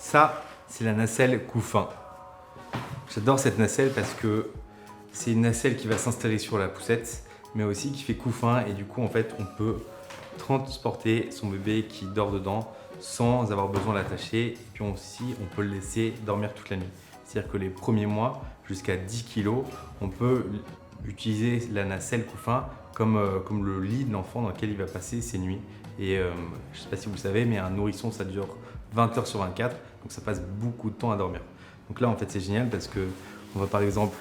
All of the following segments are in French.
Ça, c'est la nacelle couffin. J'adore cette nacelle parce que c'est une nacelle qui va s'installer sur la poussette, mais aussi qui fait couffin et du coup en fait on peut transporter son bébé qui dort dedans sans avoir besoin de l'attacher. Et puis aussi on peut le laisser dormir toute la nuit. C'est-à-dire que les premiers mois, jusqu'à 10 kg, on peut utiliser la nacelle couffin comme le lit de l'enfant dans lequel il va passer ses nuits. Et je ne sais pas si vous le savez, mais un nourrisson ça dure 20 heures sur 24, donc ça passe beaucoup de temps à dormir. Donc là en fait c'est génial parce que on va par exemple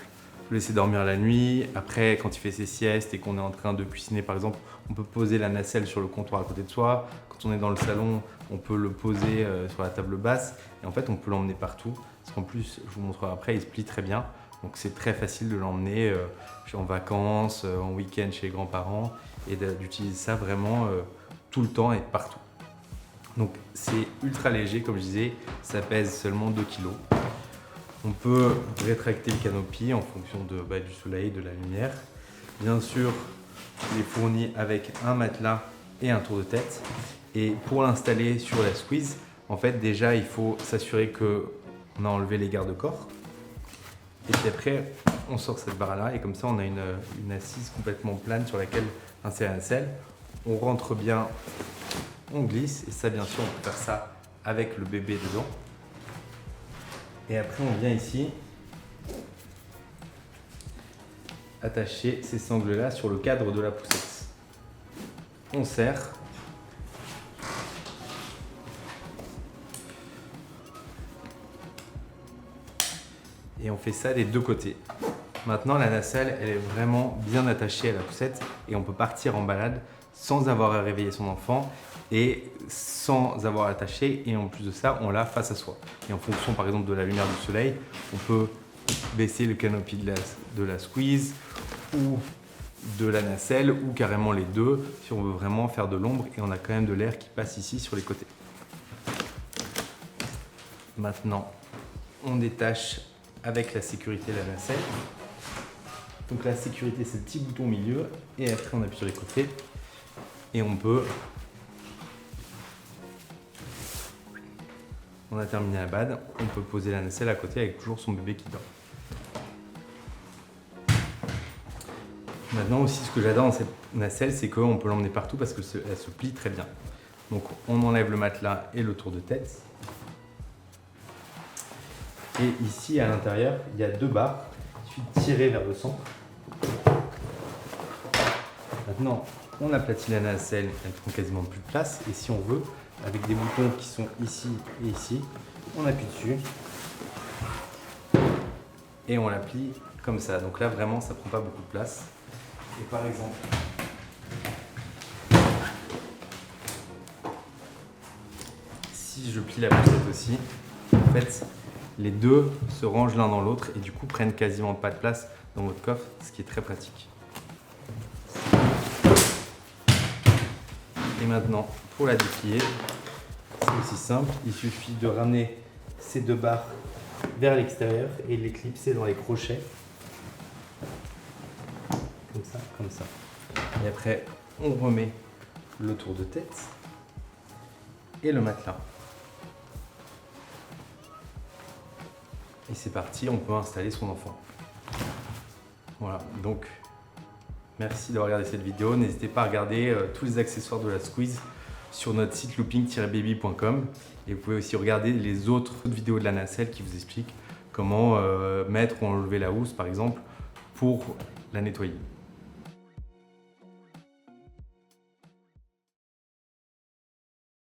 le laisser dormir la nuit. Après, quand il fait ses siestes et qu'on est en train de cuisiner par exemple, on peut poser la nacelle sur le comptoir à côté de soi. Quand on est dans le salon, on peut le poser sur la table basse et en fait on peut l'emmener partout. Parce qu'en plus, je vous montrerai après, il se plie très bien. Donc c'est très facile de l'emmener en vacances, en week-end chez les grands-parents et d'utiliser ça vraiment tout le temps et partout. Donc c'est ultra léger comme je disais, ça pèse seulement 2 kg. On peut rétracter le canopy en fonction du soleil, de la lumière. Bien sûr, il est fourni avec un matelas et un tour de tête. Et pour l'installer sur la squeeze, en fait déjà il faut s'assurer qu'on a enlevé les garde-corps. Et puis après, on sort cette barre-là et comme ça on a une assise complètement plane sur laquelle insérer la nacelle. On rentre bien, on glisse et ça bien sûr on peut faire ça avec le bébé dedans. Et après on vient ici attacher ces sangles-là sur le cadre de la poussette. On serre. Et on fait ça des deux côtés. Maintenant la nacelle elle est vraiment bien attachée à la poussette et on peut partir en balade sans avoir à réveiller son enfant et sans avoir attaché, et en plus de ça on l'a face à soi. Et en fonction par exemple de la lumière du soleil, on peut baisser le canopy de la squeeze ou de la nacelle ou carrément les deux si on veut vraiment faire de l'ombre et on a quand même de l'air qui passe ici sur les côtés. Maintenant on détache avec la sécurité de la nacelle. Donc la sécurité c'est le petit bouton au milieu et après on appuie sur les côtés et on a terminé la bade, on peut poser la nacelle à côté avec toujours son bébé qui dort. Maintenant aussi ce que j'adore dans cette nacelle c'est qu'on peut l'emmener partout parce qu'elle se plie très bien. Donc on enlève le matelas et le tour de tête. Et ici à l'intérieur il y a deux barres, il suffit de tirer vers le centre. Maintenant on aplatit la nacelle, elle prend quasiment plus de place et si on veut, avec des boutons qui sont ici et ici, on appuie dessus et on la plie comme ça. Donc là vraiment ça prend pas beaucoup de place. Et par exemple, si je plie la poussette aussi, en fait les deux se rangent l'un dans l'autre et du coup prennent quasiment pas de place dans votre coffre, ce qui est très pratique. Et maintenant, pour la déplier, c'est aussi simple, il suffit de ramener ces deux barres vers l'extérieur et les clipser dans les crochets. Comme ça. Et après, on remet le tour de tête et le matelas. Et c'est parti, on peut installer son enfant. Voilà, donc merci d'avoir regardé cette vidéo. N'hésitez pas à regarder tous les accessoires de la squeeze sur notre site looping-baby.com et vous pouvez aussi regarder les autres vidéos de la nacelle qui vous expliquent comment mettre ou enlever la housse par exemple pour la nettoyer.